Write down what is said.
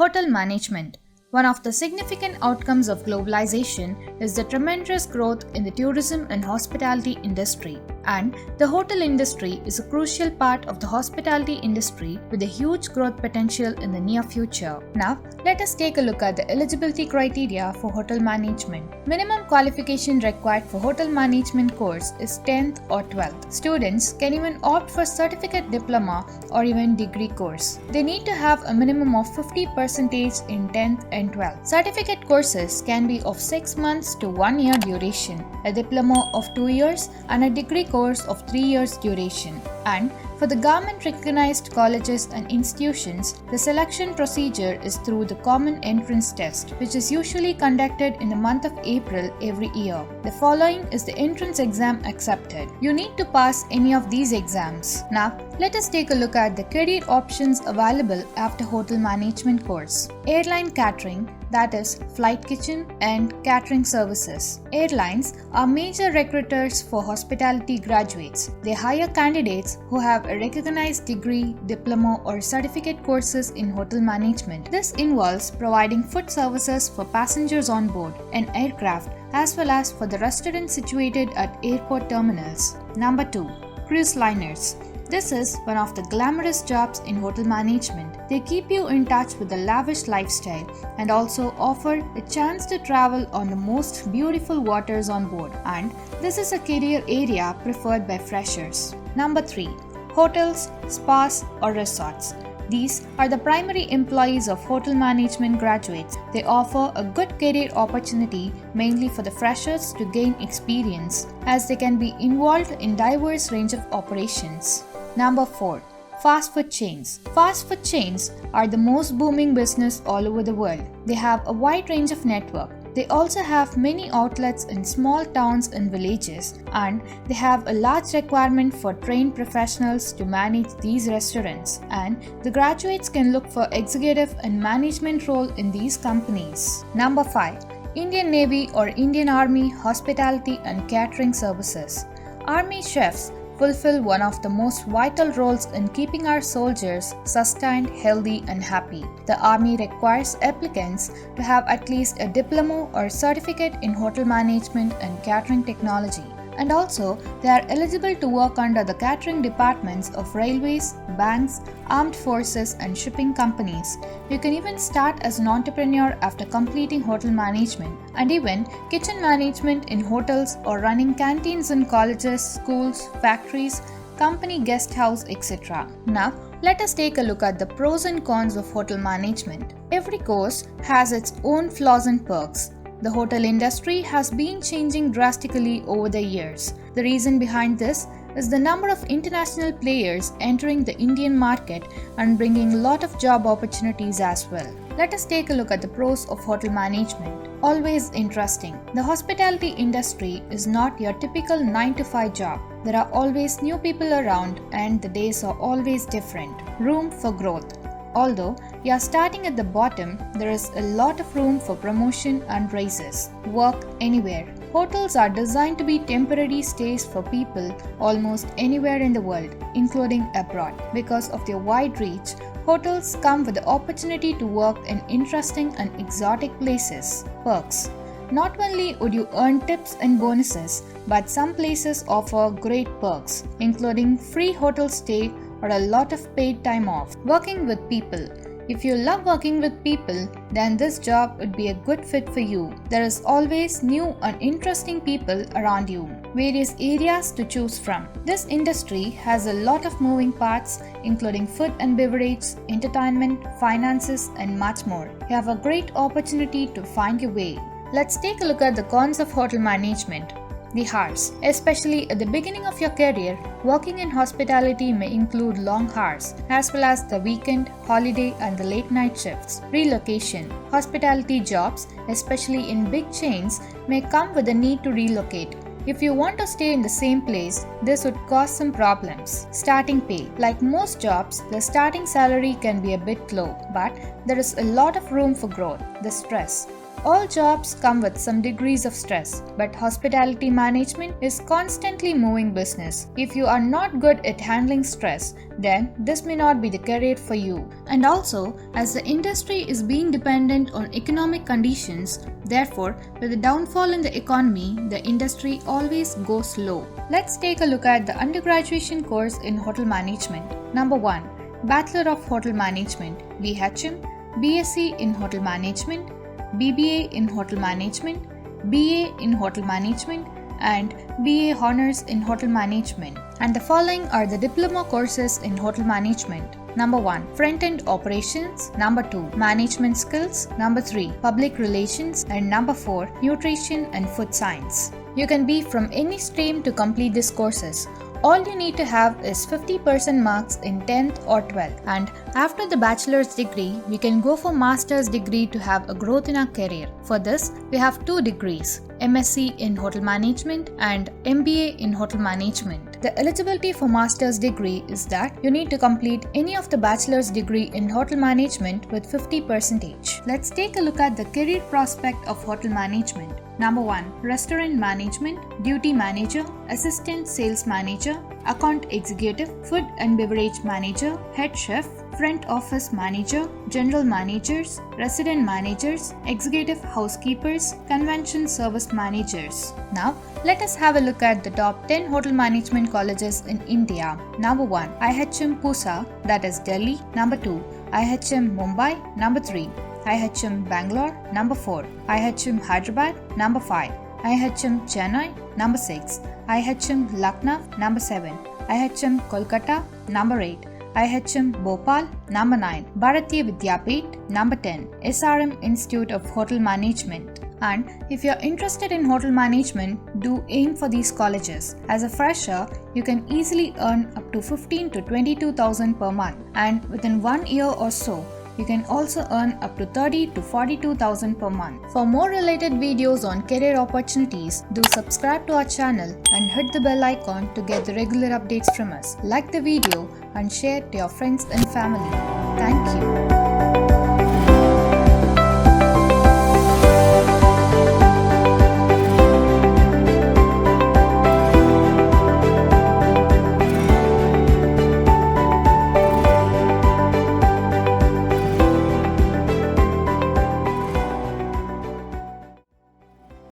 Hotel management. One of the significant outcomes of globalization is the tremendous growth in the tourism and hospitality industry. And the hotel industry is a crucial part of the hospitality industry with a huge growth potential in the near future. Now, let us take a look at the eligibility criteria for hotel management. Minimum qualification required for hotel management course is 10th or 12th. Students can even opt for certificate diploma or even degree course. They need to have a minimum of 50% in 10th and 12th. Certificate courses can be of 6 months to 1 year duration, a diploma of 2 years and a degree course of 3 years duration. And for the government-recognized colleges and institutions, the selection procedure is through the Common Entrance Test, which is usually conducted in the month of April every year. The following is the entrance exam accepted. You need to pass any of these exams. Now, let us take a look at the career options available after hotel management course. Airline catering, that is flight kitchen and catering services. Airlines are major recruiters for hospitality graduates. They hire candidates who have a recognized degree, diploma or certificate courses in hotel management. This involves providing food services for passengers on board an aircraft as well as for the restaurants situated at airport terminals. Number 2. Cruise liners. This is one of the glamorous jobs in hotel management. They keep you in touch with the lavish lifestyle and also offer a chance to travel on the most beautiful waters on board. And this is a career area preferred by freshers. Number 3. Hotels, spas or resorts. These are the primary employees of hotel management graduates. They offer a good career opportunity mainly for the freshers to gain experience as they can be involved in diverse range of operations. Number 4. Fast food chains. Fast food chains are the most booming business all over the world. They have a wide range of network. They also have many outlets in small towns and villages, and they have a large requirement for trained professionals to manage these restaurants, and the graduates can look for executive and management role in these companies. Number 5. Indian Navy or Indian Army Hospitality and Catering Services. Army chefs fulfill one of the most vital roles in keeping our soldiers sustained, healthy and happy. The Army requires applicants to have at least a diploma or certificate in hotel management and catering technology. And also, they are eligible to work under the catering departments of railways, banks, armed forces and shipping companies. You can even start as an entrepreneur after completing hotel management, and even kitchen management in hotels or running canteens in colleges, schools, factories, company guest house, etc. Now, let us take a look at the pros and cons of hotel management. Every course has its own flaws and perks. The hotel industry has been changing drastically over the years. The reason behind this is the number of international players entering the Indian market and bringing a lot of job opportunities as well. Let us take a look at the pros of hotel management. Always interesting. The hospitality industry is not your typical 9 to 5 job. There are always new people around and the days are always different. Room for growth. Although you are starting at the bottom, there is a lot of room for promotion and raises. Work anywhere. Hotels are designed to be temporary stays for people almost anywhere in the world, including abroad. Because of their wide reach, hotels come with the opportunity to work in interesting and exotic places. Perks. Not only would you earn tips and bonuses, but some places offer great perks, including free hotel stay or a lot of paid time off. Working with people. If you love working with people, then this job would be a good fit for you. There is always new and interesting people around you. Various areas to choose from. This industry has a lot of moving parts, including food and beverage, entertainment, finances, and much more. You have a great opportunity to find your way. Let's take a look at the cons of hotel management. The hours. Especially at the beginning of your career, working in hospitality may include long hours, as well as the weekend, holiday and the late night shifts. Relocation. Hospitality jobs, especially in big chains, may come with a need to relocate. If you want to stay in the same place, this would cause some problems. Starting pay. Like most jobs, the starting salary can be a bit low, but there is a lot of room for growth. The stress. All jobs come with some degrees of stress, but hospitality management is constantly moving business. If you are not good at handling stress, then this may not be the career for you. And also, as the industry is being dependent on economic conditions, therefore, with the downfall in the economy, the industry always goes low. Let's take a look at the undergraduate course in hotel management. Number 1. Bachelor of Hotel Management, BHM, BSc in Hotel Management, BBA in Hotel Management, BA in Hotel Management, and BA Honours in Hotel Management. And the following are the diploma courses in hotel management. Number 1. Front-end operations. Number 2. Management skills. Number 3. Public relations. And number 4. Nutrition and food science. You can be from any stream to complete these courses. All you need to have is 50% marks in 10th or 12th, and after the bachelor's degree, we can go for master's degree to have a growth in our career. For this, we have 2 degrees, MSc in Hotel Management and MBA in Hotel Management. The eligibility for master's degree is that you need to complete any of the bachelor's degree in Hotel Management with 50%. Let's take a look at the career prospect of hotel management. Number 1. Restaurant Management, Duty Manager, Assistant Sales Manager, Account Executive, Food and Beverage Manager, Head Chef, Front Office Manager, General Managers, Resident Managers, Executive Housekeepers, Convention Service Managers. Now, let us have a look at the top 10 hotel management colleges in India. Number 1. IHM Pusa, that is Delhi. Number 2. IHM Mumbai. Number 3. IHM Bangalore. Number 4. IHM Hyderabad. Number 5. IHM Chennai. Number 6. IHM Lucknow. Number 7. IHM Kolkata. Number 8. IHM Bhopal. Number 9. Bharatiya Vidyapeeth. Number 10. SRM Institute of Hotel Management. And if you are interested in hotel management, do aim for these colleges. As a fresher, you can easily earn up to 15 to 22,000 per month, and within 1 year or so, you can also earn up to 30 to 42,000 per month. For more related videos on career opportunities, do subscribe to our channel and hit the bell icon to get the regular updates from us. Like the video and share to your friends and family. Thank you.